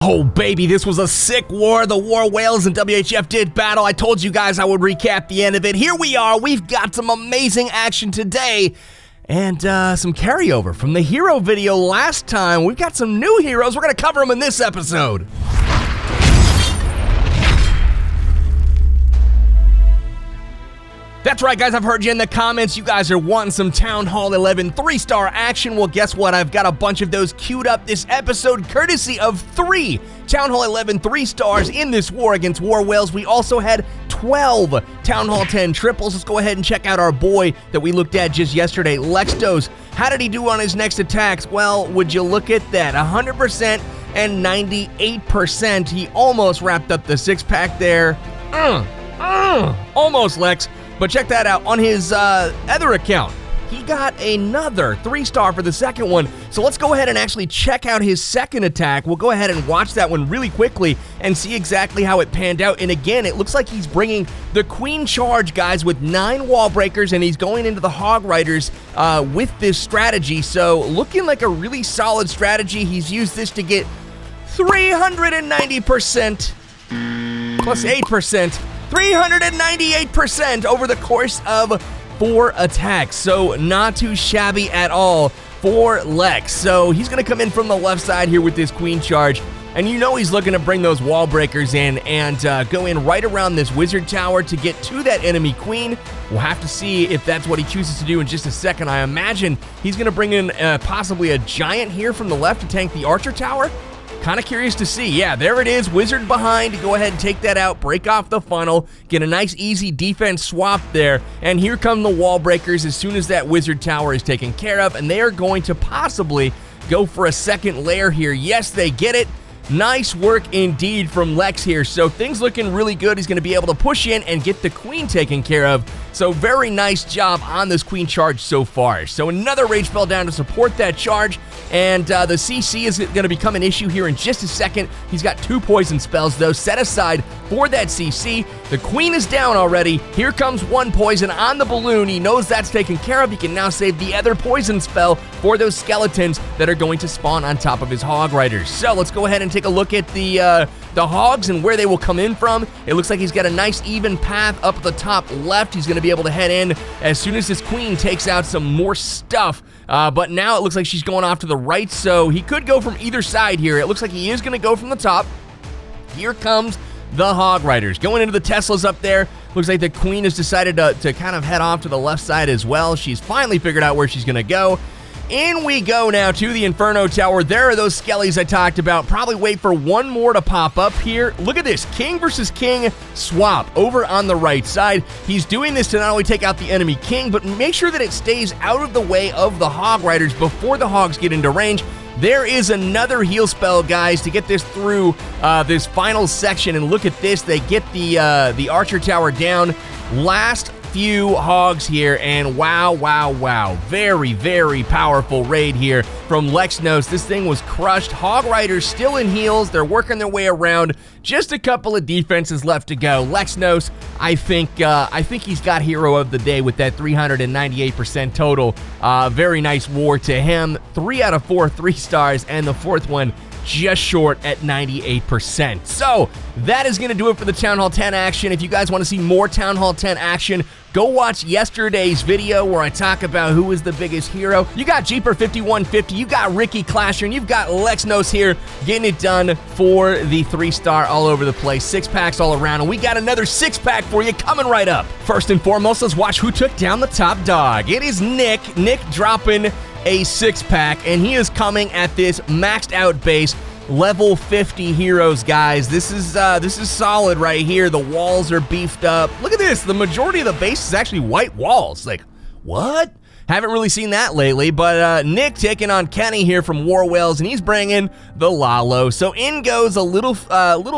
Oh baby, this was a sick war. The War Whales and WHF did battle. I told you guys I would recap the end of it. Here we are. We've got some amazing action today and some carryover from the hero video last time. We've got some new heroes. We're going to cover them in this episode. That's right, guys. I've heard you in the comments. You guys are wanting some Town Hall 11 3-star action. Well, guess what? I've got a bunch of those queued up this episode, courtesy of 3 Town Hall 11 3-stars in this war against War Whales. We also had 12 Town Hall 10 triples. Let's go ahead and check out our boy that we looked at just yesterday, Lextos. How did he do on his next attacks? Well, would you look at that? 100% and 98%. He almost wrapped up the 6-pack there. Almost, Lex. But check that out, on his other account, he got another 3-star for the second one. So let's go ahead and actually check out his second attack. We'll go ahead and watch that one really quickly and see exactly how it panned out. And again, it looks like he's bringing the Queen Charge, guys, with 9 wall breakers, and he's going into the Hog Riders with this strategy. So looking like a really solid strategy. He's used this to get 390% plus 8%. 398% over the course of 4 attacks, so not too shabby at all for Lex. So he's going to come in from the left side here with this Queen Charge, and you know he's looking to bring those wall breakers in and go in right around this Wizard Tower to get to that enemy Queen. We'll have to see if that's what he chooses to do in just a second. I imagine he's going to bring in possibly a Giant here from the left to tank the Archer Tower. Kind of curious to see. Yeah, there it is. Wizard behind. Go ahead and take that out. Break off the funnel. Get a nice, easy defense swap there. And here come the wall breakers as soon as that Wizard Tower is taken care of. And they are going to possibly go for a second layer here. Yes, they get it. Nice work indeed from Lex here. So things looking really good. He's going to be able to push in and get the Queen taken care of. So very nice job on this Queen Charge so far. So another Rage Spell down to support that charge. And the CC is going to become an issue here in just a second. He's got 2 poison spells, though, set aside for that CC. The Queen is down already. Here comes 1 poison on the balloon. He knows that's taken care of. He can now save the other poison spell for those skeletons that are going to spawn on top of his Hog Riders. So let's go ahead and take a look at the Hogs and where they will come in from. It looks like he's got a nice even path up the top left. He's going to be able to head in as soon as this Queen takes out some more stuff. But now it looks like she's going off to the right, so he could go from either side here. It looks like he is going to go from the top. Here comes the Hog Riders. Going into the Teslas up there. Looks like the Queen has decided to kind of head off to the left side as well. She's finally figured out where she's going to go. In we go now to the Inferno Tower. There are those skellies I talked about. Probably wait for 1 more to pop up here. Look at this. King versus King swap over on the right side. He's doing this to not only take out the enemy King, but make sure that it stays out of the way of the Hog Riders before the Hogs get into range. There is another heal spell, guys, to get this through this final section. And look at this. They get the Archer Tower down. Last few Hogs here, and wow. Very, very powerful raid here from Lexnos. This thing was crushed. Hog Riders still in heals. They're working their way around. Just a couple of defenses left to go. Lexnos, I think he's got Hero of the Day with that 398% total. Very nice war to him. 3 out of 4 3-stars, and the 4th one just short at 98%. So that is going to do it for the Town Hall 10 action. If you guys want to see more Town Hall 10 action, go watch yesterday's video where I talk about who is the biggest hero. You got Jeeper5150, you got Ricky Clasher, and you've got Lexnos here getting it done for the 3-star all over the place. 6-packs all around, and we got another 6-pack for you coming right up. First and foremost, let's watch who took down the top dog. It is Nick. Nick dropping a 6-pack, and he is coming at this maxed out base. Level 50 heroes, guys. This is solid right here. The walls are beefed up. Look at this. The majority of the base is actually white walls. Like, what? Haven't really seen that lately, but Nick taking on Kenny here from War Whales, and he's bringing the Lalo. So in goes a little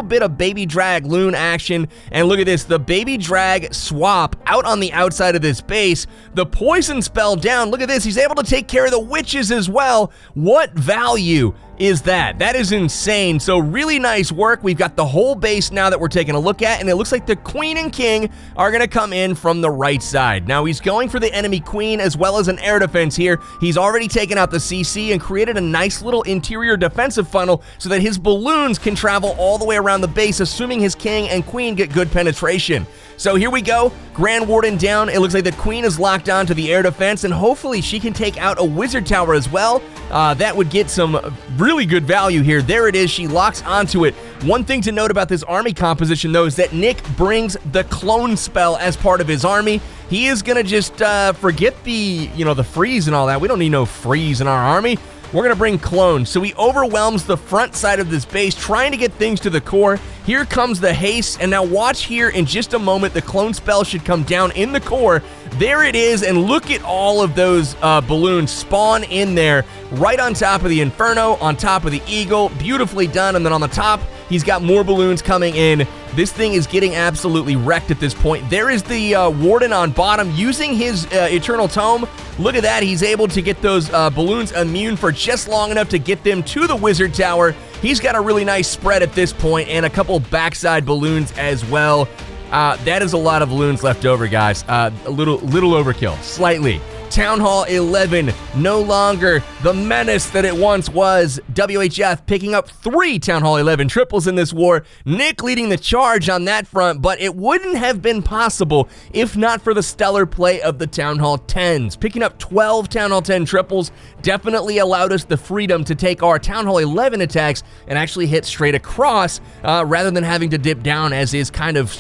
bit of Baby Drag Loon action, and look at this, the Baby Drag swap out on the outside of this base. The poison spell down. Look at this. He's able to take care of the witches as well. What value is that? That is insane. So really nice work. We've got the whole base now that we're taking a look at, and it looks like the queen and king are going to come in from the right side. Now he's going for the enemy queen as well as an air defense here. He's already taken out the CC and created a nice little interior defensive funnel so that his balloons can travel all the way around the base, assuming his king and queen get good penetration. So here we go, Grand Warden down. It looks like the queen is locked on to the air defense, and hopefully she can take out a wizard tower as well. That would get some really good value here. There it is, she locks onto it. One thing to note about this army composition, though, is that Nick brings the clone spell as part of his army. He is gonna just forget the, the freeze and all that. We don't need no freeze in our army. We're going to bring clone. So he overwhelms the front side of this base, trying to get things to the core. Here comes the haste, and now watch here in just a moment. The clone spell should come down in the core. There it is, and look at all of those balloons spawn in there, right on top of the Inferno, on top of the Eagle. Beautifully done, and then on the top, he's got more balloons coming in. This thing is getting absolutely wrecked at this point. There is the Warden on bottom using his Eternal Tome. Look at that. He's able to get those balloons immune for just long enough to get them to the Wizard Tower. He's got a really nice spread at this point and a couple backside balloons as well. That is a lot of balloons left over, guys. A little overkill, slightly. Town Hall 11, no longer the menace that it once was. WHF picking up 3 Town Hall 11 triples in this war. Nick leading the charge on that front, but it wouldn't have been possible if not for the stellar play of the Town Hall 10s. Picking up 12 Town Hall 10 triples definitely allowed us the freedom to take our Town Hall 11 attacks and actually hit straight across rather than having to dip down, as is kind of,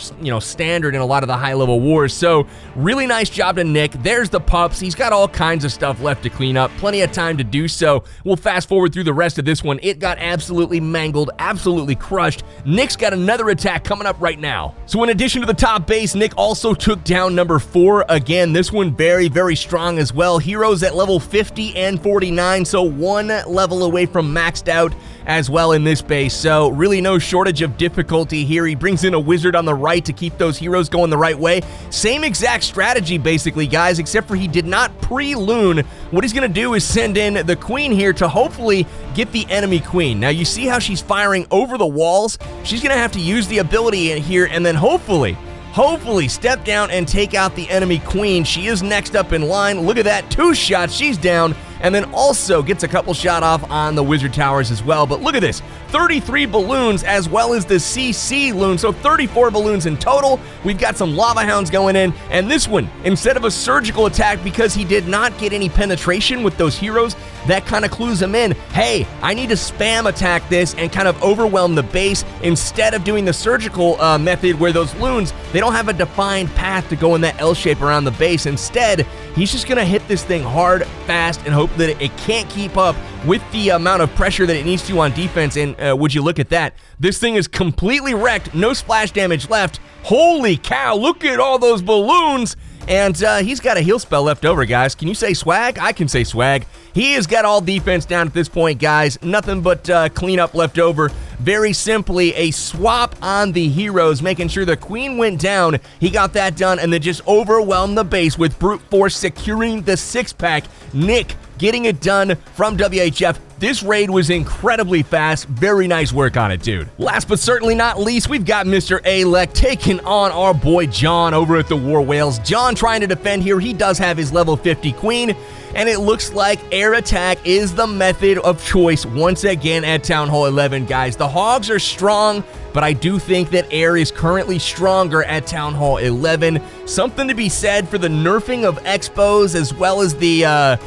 standard in a lot of the high-level wars. So really nice job to Nick. There's the pups. He's got all kinds of stuff left to clean up. Plenty of time to do so. We'll fast forward through the rest of this one. It got absolutely mangled, absolutely crushed. Nick's got another attack coming up right now. So in addition to the top base, Nick also took down number 4 again. This one very, very strong as well. Heroes at level 50 and 49, so 1 level away from maxed out as well in this base. So really no shortage of difficulty here. He brings in a wizard on the right to keep those heroes going the right way. Same exact strategy basically, guys, except for he did not pre-loon. What he's going to do is send in the queen here to hopefully get the enemy queen. Now you see how she's firing over the walls? She's going to have to use the ability in here and then hopefully step down and take out the enemy queen. She is next up in line. Look at that, 2 shots, she's down, and then also gets a couple shot off on the wizard towers as well. But look at this, 33 balloons as well as the CC loon, so 34 balloons in total. We've got some lava hounds going in, and this one, instead of a surgical attack, because he did not get any penetration with those heroes, that kind of clues him in. Hey, I need to spam attack this and kind of overwhelm the base instead of doing the surgical method where those loons, they don't have a defined path to go in that L shape around the base. Instead, he's just going to hit this thing hard, fast, and hope that it can't keep up with the amount of pressure that it needs to on defense. And would you look at that? This thing is completely wrecked. No splash damage left. Holy cow, look at all those balloons. And he's got a heal spell left over, guys. Can you say swag? I can say swag. He has got all defense down at this point, guys. Nothing but cleanup left over. Very simply, a swap on the heroes, making sure the queen went down. He got that done, and then just overwhelmed the base with brute force, securing the 6-pack. Nick getting it done from WHF. This raid was incredibly fast. Very nice work on it, dude. Last but certainly not least, we've got Mr. Alek taking on our boy John over at the War Whales. John trying to defend here. He does have his level 50 queen, and it looks like air attack is the method of choice once again at Town Hall 11, guys. The Hogs are strong, but I do think that air is currently stronger at Town Hall 11. Something to be said for the nerfing of Expos as well as the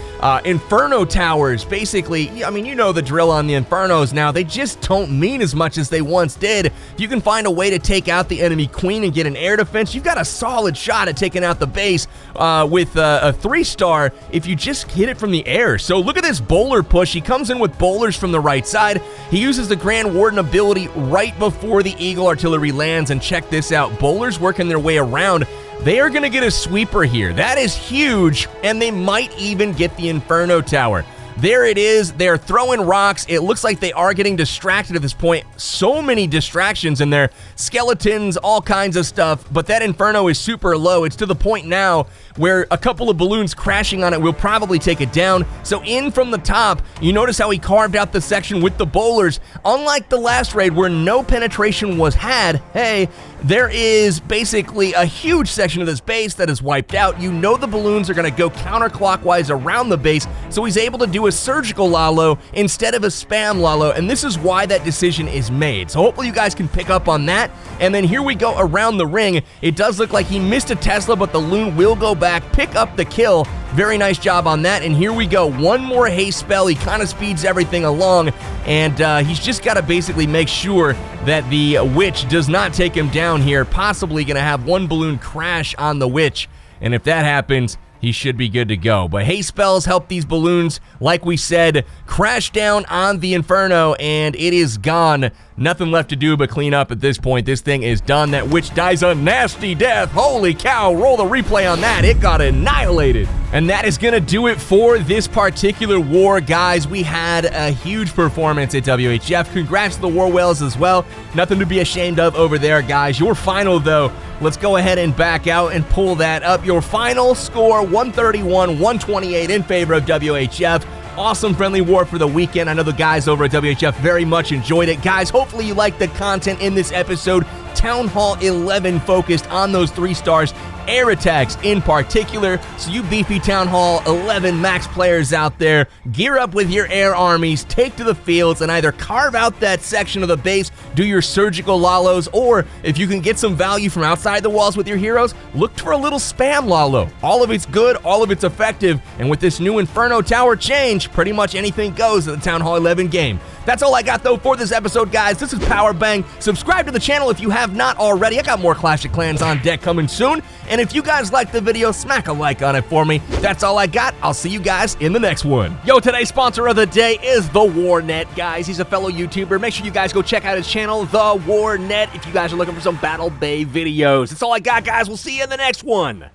Inferno Towers. Basically, I mean, you know the drill on the Infernos now. They just don't mean as much as they once did. If you can find a way to take out the enemy queen and get an air defense, you've got a solid shot at taking out the base with a 3-star if you just hit it from the air. So look at this bowler push. He comes in with bowlers from the right side. He uses the Grand Warden ability right before the Eagle artillery lands, and check this out. Bowlers working their way around. They are going to get a sweeper here. That is huge, and they might even get the Inferno Tower. There it is. They're throwing rocks. It looks like they are getting distracted at this point. So many distractions in there. Skeletons, all kinds of stuff. But that Inferno is super low. It's to the point now where a couple of balloons crashing on it will probably take it down. So in from the top, you notice how he carved out the section with the bowlers. Unlike the last raid where no penetration was had, hey, there is basically a huge section of this base that is wiped out. You know the balloons are going to go counterclockwise around the base, so he's able to do a surgical Lalo instead of a spam Lalo, and this is why that decision is made. So hopefully you guys can pick up on that. And then here we go around the ring. It does look like he missed a Tesla, but the loon will go back, pick up the kill. Very nice job on that. And here we go. One more haste spell. He kind of speeds everything along, and he's just got to basically make sure that the witch does not take him down here. Possibly going to have one balloon crash on the witch, and if that happens, he should be good to go. But haste spells help these balloons, like we said, crash down on the Inferno, and it is gone. Nothing left to do but clean up at this point. This thing is done. That witch dies a nasty death. Holy cow, roll the replay on that. It got annihilated. And that is going to do it for this particular war, guys. We had a huge performance at WHF. Congrats to the War Whales as well. Nothing to be ashamed of over there, guys. Your final, though, let's go ahead and back out and pull that up. Your final score, 131-128 in favor of WHF. Awesome friendly war for the weekend. I know the guys over at WHF very much enjoyed it. Guys, hopefully you liked the content in this episode. Town Hall 11 focused on those 3 stars, air attacks in particular. So you beefy Town Hall 11 max players out there, gear up with your air armies, take to the fields, and either carve out that section of the base, do your surgical Lalos, or if you can get some value from outside the walls with your heroes, look for a little spam Lalo. All of it's good, all of it's effective, and with this new Inferno Tower change, pretty much anything goes at the Town Hall 11 game. That's all I got, though, for this episode, guys. This is Powerbang. Subscribe to the channel if you have not already. I got more Clash of Clans on deck coming soon. And if you guys liked the video, smack a like on it for me. That's all I got. I'll see you guys in the next one. Yo, today's sponsor of the day is The Warnet, guys. He's a fellow YouTuber. Make sure you guys go check out his channel, The Warnet, if you guys are looking for some Battle Bay videos. That's all I got, guys. We'll see you in the next one.